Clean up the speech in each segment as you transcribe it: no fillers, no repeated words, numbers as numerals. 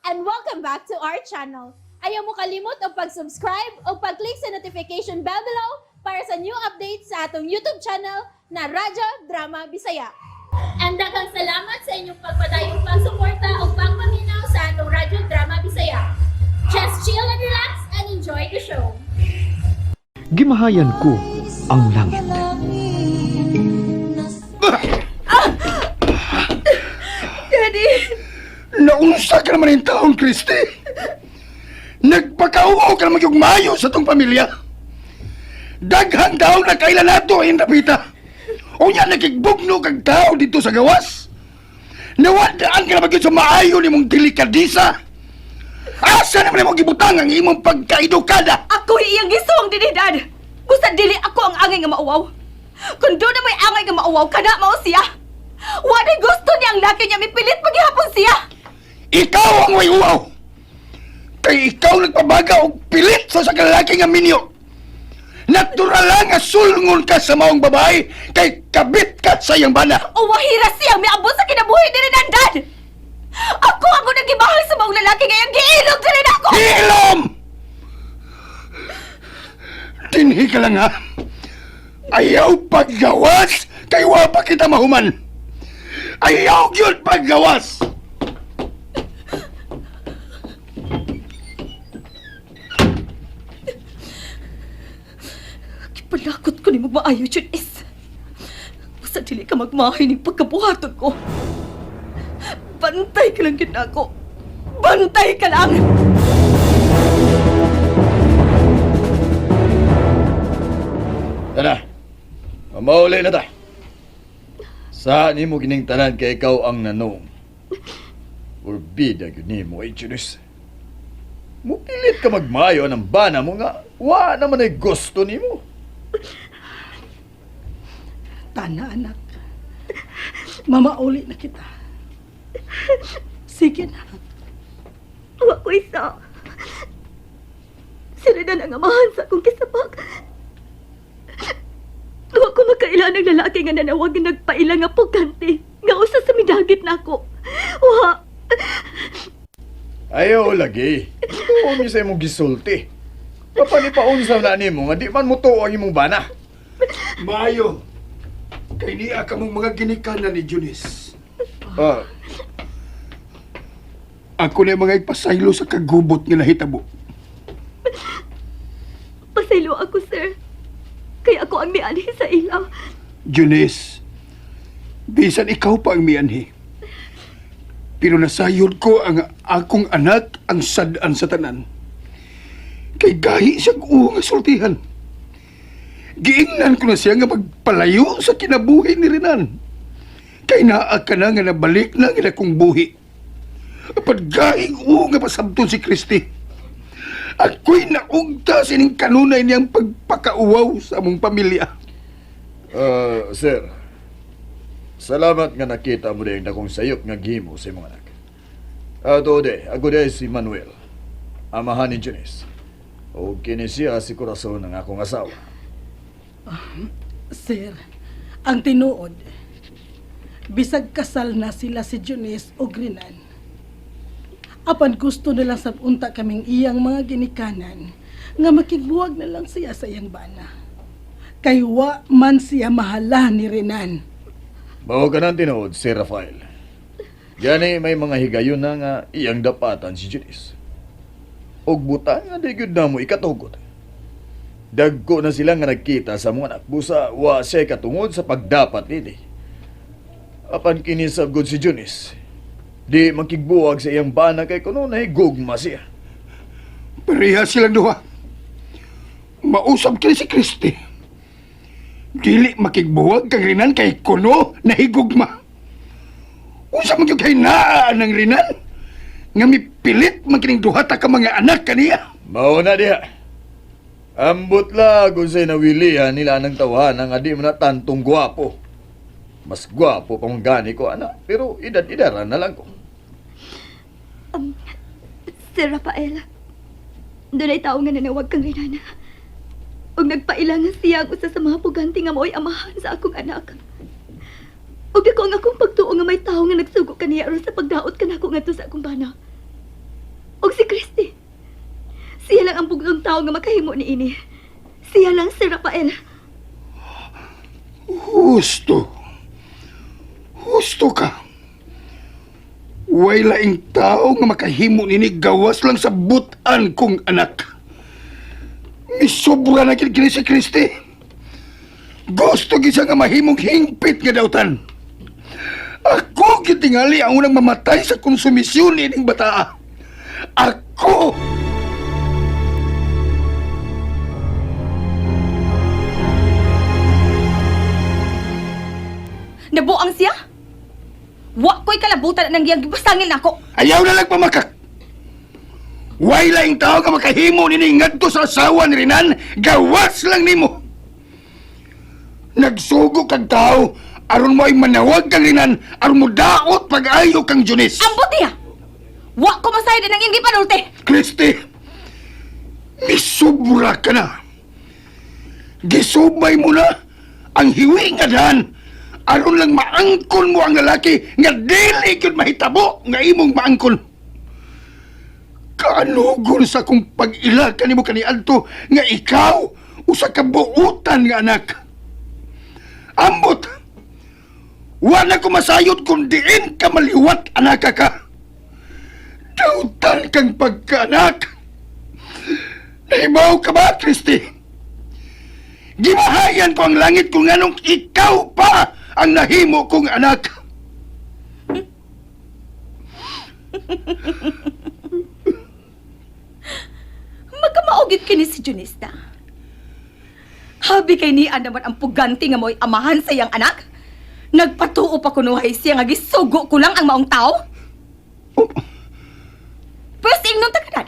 and welcome back to our channel. Ayaw mo kalimot o pag-subscribe o pag-click sa notification bell below para sa new updates sa atong YouTube channel na Radyo Drama Bisaya. And daghang salamat sa inyong pagpadayong pagsuporta o pagpaminaw sa atong Radyo Drama Bisaya. Just chill and relax and enjoy the show. Gimahayan ko ang langit. Daddy! Naunsa ka naman yung taong Kristi. Nagpakauo ka naman yung mayo sa tong pamilya. Daghan daw na kailan nato ay napita. O niya nakigbugno kag tao dito sa gawas. Nawadaan ka naman yun sa maayo ni mong delikadisa. Asa naman mong gibutang ang imong pagkaedukada. Ako iyang gisong dili, Dad! Busa dili ako ang angay nga mauwaw. Kung doon na may angay nga mauwaw, kada mao siya. Wala gusto niya ang laki niya, mipilit paghihapon siya. Ikaw ang may uwaw. Kay ikaw nagpabaga og pilit sa sakalaki nga minyo. Natural lang nga sulngon ka sa maong babae kay kabit ka sa iyang bana. O wahira siyang may abot sa kinabuhi dili na, Dad! Ako ang nagibahal sa maong lalaki ngayong giilog dili na ako! Hilom! Tinhi ka lang ha. Ayaw paggawas kay wa pa kita mahuman. Ayaw yun paggawas. Kipanakot ko ni maayo, Junis. Busa dili ka magmahay ng pagkabuhaton ko. Bantay ka lang yun ako. Bantay ka lang! Tara, mauli na ta. Saan ni mo gining tanan kay ikaw ang nanong? Urbida yun ni mo, Junis. Mupilit ka magmayo ng bana mo nga, wa naman ay gusto ni mo. Tana, anak. Mamauli na kita. Sige na. Wa ko isa. Sila na nangamahan sa akong kisabak. Wa ko makailan ng lalaki nga nanawag nga nagpaila nga pugante. Nga usa sa midagit na ako. Wa. Ayaw lagi. Tuon niyo sa imong gisulti. Papanipaunsa na ni mo nga di man mo tuo ang imong bana. Mayo. Kay niya ka mong mga ginikanan ni Junis. Ah, Ako na yung mga ipasaylo sa kagubot nga nahitabo. Pasaylo ako, sir. Kaya ako ang mianhi sa ila. Junis, bisan ikaw pa ang mianhi. Pero nasayod ko ang akong anak ang sadan sa tanan. Kay gahi siya nga sultihan. Giingnan ko na siya nga magpalayo sa kinabuhi ni Renan. Kay naa ka na nga nabalik na nga akong buhi. Paggaing nga pasabton si Kristi. Ako'y naugta sining kanunay niyang pagpakauwaw sa among pamilya. sir. Salamat nga nakita mo din akong sayop nga gimo sa imong anak. Ako si Manuel, amahan ni Janice. O kini siya si Corazon ng akong asawa. Sir, ang tinuod, bisag kasal na sila si Junis o Grinan. Apan gusto na lang sa unta kaming iyang mga ginikanan nga makigbuwag na lang siya sa iyang bana. Kay wa man siya mahala ni Renan. Mao ka nang tinuod si Rafael. Gani may mga higayon na nga iyang dapatan si Janice. Og buta nga di gyud na mo ikatugot. Dagko na sila nga nagkita sa mga anak. Busa wa siya katungod sa pagdapat niti. Apan kini sabgod si Janice. Di makigbuwag sa iyang bana kay kuno na gugma siya. Pareha silang duha. Mausap kini si Kristi. Dili makigbuwag kang Rinan kay kuno na higugma. Usa man gyud kay naa ng Rinan nga mipilit man kining duha ta ka mga anak kaniya. Mao na diha. Ambot la kung sa'y nawilihan nila ng tawanan nga di mo na tantong gwapo. Mas gwapo pang gani ko, anak. Pero edad-edaran na lang ko. Sir Rafael, doon ay tao nga nanawag kang rinana. Og nagpailangan siya ang usa sa mga puganti nga mo'y amahan sa akong anak. Og ako ang akong pagtuo nga may tao nga nagsugo kaniya aron sa pagdaot kanako ngadto sa akong bana. tao nga makahimo ni ini. Siya lang si Rafael. Husto. Husto ka. Way laing tao nga makahimo nini gawas lang sa butan kong anak. Misobra na kini si Kristi. Gusto gisa nga mahimong hingpit nga dautan. Ako gitingali ang unang mamatay sa konsumisyon ining bataa. Ako! Nabuang siya? Wa ko'y kalabutan ng iyang gibasangil nako. Ayaw na lang pamakak! Way laing tao ka makahimo nini ngadto sa asawa ni Rinan, gawas lang nimo! Nagsugo kag tao, aron mo ay manawag kang Rinan, aron mo daot pag-ayo kang Junis! Ambot niya! Wa ko masayad ng iyang gipanulti! Kristi, misubra ka na. Gisubay mo na ang hiwi nga dahan. Aron lang maangkon mo ang lalaki nga dili gyud mahitabo nga imong maangkon. Kaanugon sa kong pag-ila kanimo kaniadto nga ikaw usa ka buutan nga anak. Ambot, wala ko masayod kung diin ka maliwat anak ka. Dautan kang pagkaanak. Nahibaw ka ba, Kristi? Gimahayan ko ang langit kung anong ikaw pa ang nahimo kong anak. Magkamaugit kini si Junista. Habi kay niya naman ang puganti nga mo'y amahan sa iyang anak. Nagpatuo pa kunuhay siya nga gisugo ko lang ang maong tao. Oh, Pero sa ingnon tagadad,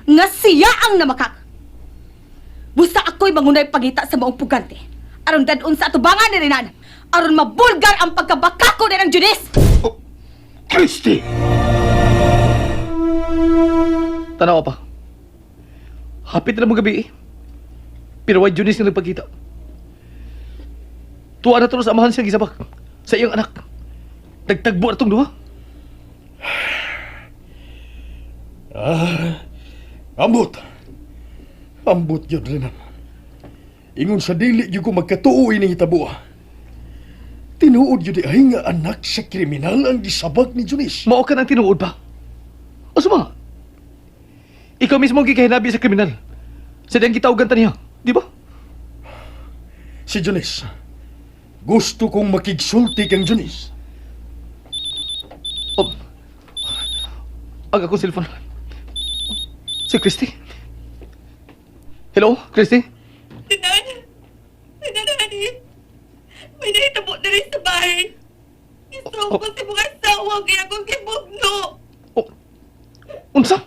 nga siya ang namakak. Busa ako'y mangunay pagita sa maong pugante. Aron dadun sa atubangan ni Rinan. Aron mabulgar ang pagkabakako ni ng Junis. oh, Kristi! Tanaw pa. Hapit na mo gabi eh. Pero why Junis nga nagpagkita? Tuwa na tulos amahan siya gisabak sa iyang anak. Tagtagbo na itong duha. Ambot. Ambot yun, Renan. Ingon sa dili yun ko magkatuo ining hitabo. Tinuod yun di ay nga anak sa kriminal ang gisabak ni Junis. Mao ka nang tinuod pa. O suma? Ikaw mismo ang gikahinabi sa kriminal. Sa diyang gitawgan ta niya, di ba? Si Junis, gusto kong makigsulti kang Junis. Oh. Ang akong cellphone. Si Christy. Hello, Christy? Rinan! Rinan, honey! May nahitabo na rin sa bahay. Gusto ko si mga asawa kaya akong kibugno. Oh. Unsa?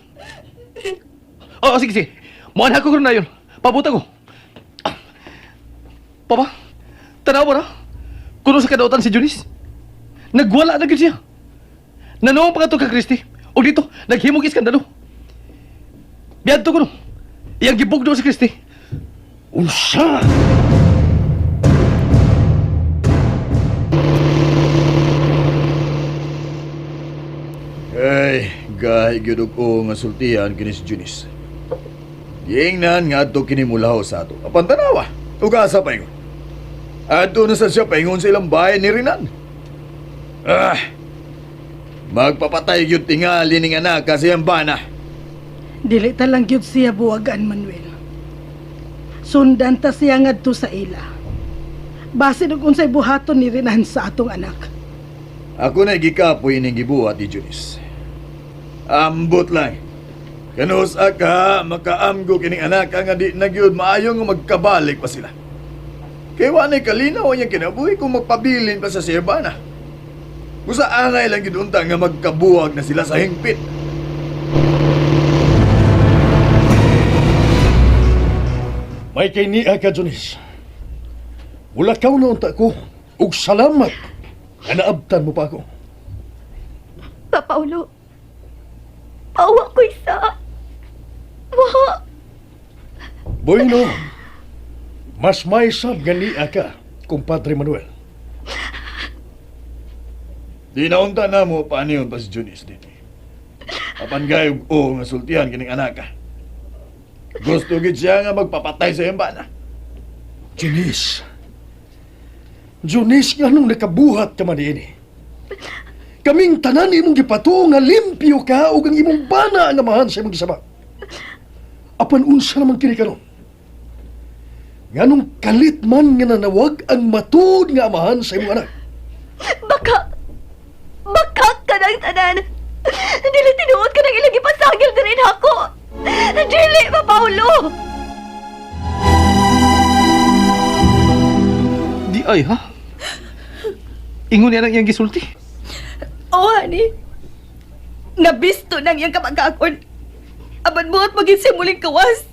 Oh, sige, sige. Muan ako na yun. Pabuta ko. Papa, tanawa na. Kuno sa kadautan si Junis. Nagwala na gid siya. Nanoong pa ka Christy. O dito, naghimog iskandalo. Biyadto ko no. Iyang gibugno si Christy. Unsa? Ay, gahi gyud ko nga sultihan kini si Junis. Giingnan nga ato kini mulaw sa ato. Apan tanawa, ugasa pa ingon. Ato na sa siya paingon sa ilang bahay ni Rinan. Magpapatay gyud tingali ning anak kasi ang bana. Dili ta lang gyud siya buwagan, Manuel. Sundan ta siya ngadto sa ila. Base og unsay buhaton ni Rinan sa atong anak. Ako na gikapoy ning gibuhat ni Junis. Ambot lang. Kanus ka makaamgo kining anak nga di na gyud maayo nga magkabalik pa sila. Kay wanay kalinaw ang kinabuhi kung magpabilin pa sa siyabana. Busa angay lang gyud unta nga magkabuwag na sila sa hingpit. May kay niya ka, Junis. Wala ka na unta ko. Ug salamat. Nga naabtan mo pa ako. Paulo, awa ko isa. Wa. Bueno, mas may sab nga niya ka, kumpadre Manuel. Di naunta na mo paano yun pa si Junis din. Apan gayog o nga sultihan kining anak ka. Gusto gid siya nga magpapatay sa iyang bana. Junis. Junis nga nung nakabuhat ka man ini. Kaming tanan imong gipato nga limpyo ka ug ang imong bana ang amahan sa imong gisaba. Apan unsa naman kini karon? Nganong kalit man nga nanawag ang matud nga amahan sa imong anak. Baka ka ng tanan. Dili tinuod ka ng ilang ipasagil na rin ako. Dili, pa, Paulo. Di ay ha? Ingon niya ng iyang gisulti. Oo, honey. Nabisto ng iyang kamag-akon. Aban mo at maging simuling kawas.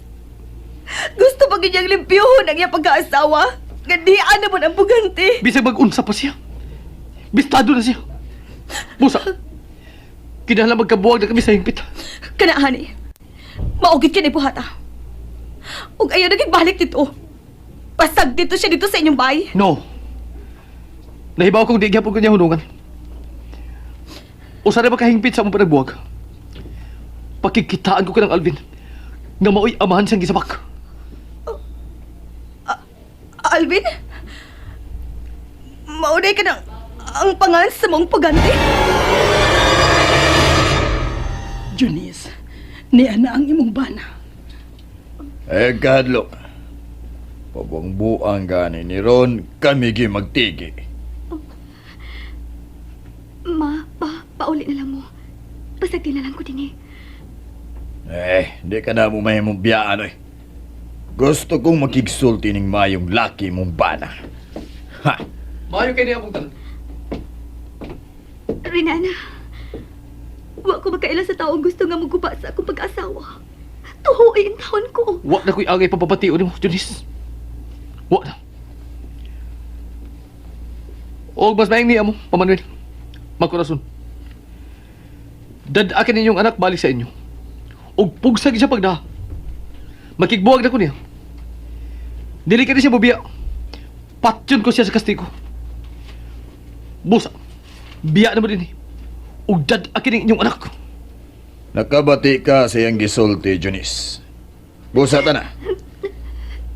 Gusto pag iyang limpyohon ang iyang pagkaasawa. Gandiaan naman ang bugante. Bisag mag-unsa pa siya. Bistado na siya. Busa. Kinahanglan magkabuwag na kami sa hingpit. Kana, honey. Maugit ka ni buhata. Ug ayaw naging balik dito. Pasag dito siya dito sa inyong bahay. No. Nahibaw kong di gyapon kanya hunungan. Usa na ba kahingpit sa among panagbuwag? Pakikitaan ko ka ng Alvin nga maoy amahan siyang gisabak. Alvin? Maunay ka ng ang pangalan sa mong pagante? Junis, niya na ang imong bana. Kadlo. Pabangbuang gani ni Ron, kami gi magtigi. Pauli na lang mo. Pasagdi na lang ko din Di ka na mo may mong biyaan eh. Gusto kong makigsulti ning mayong laki mong bana. Ha! Maayo kay niya akong tanan. Rinana, wa ko makaila sa taong gusto nga maguba sa akong pag-asawa. Tuhuin taon ko. Wa na ko'y agay papapatiyo ni mo, Junis. Wa na. O mas maing niya mo, Pamanuel. Magkorason. Dadakin ninyong anak balik sa inyo. O pugsag siya pagda. Makigbuwag na ko niya. Dili ka na siya bubiya. Patyon ko siya sa kastigo. Busa, biya na mo din eh. O dadakin ninyong anak ko. Nakabati ka sa iyang gisulti, Junis. Busa ta na.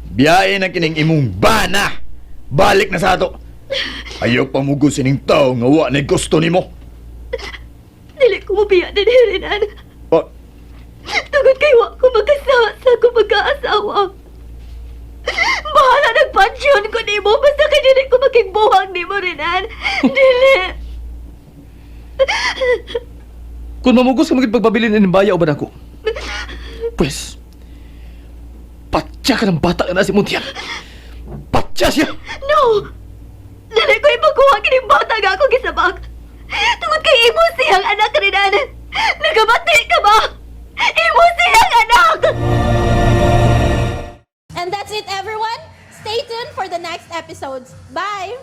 Biyain na kining imong bana. Balik na sa ato. Ayaw pamugos sining tao nga wa na gusto nimo. Dili ko mabiya din, Rinan. Oh, Tugod kay wa ko magkasawa sa akong pag-aasawa. Bahala nagpansyon ko nimo basta kay dili ko makigbuhang nimo, Rinan. Dili. Kung mamugos ka magpagpabilin ng baya o ba ako? Pues, patya ka ng bata na si Muntian. Patya siya! No! Dili ko ipakuha kining bata nga ako gisabak. Tungod kay imo siyang anak, Rinan. Nagabati ka ba? Imo siyang anak! And that's it, everyone. Stay tuned for the next episodes. Bye!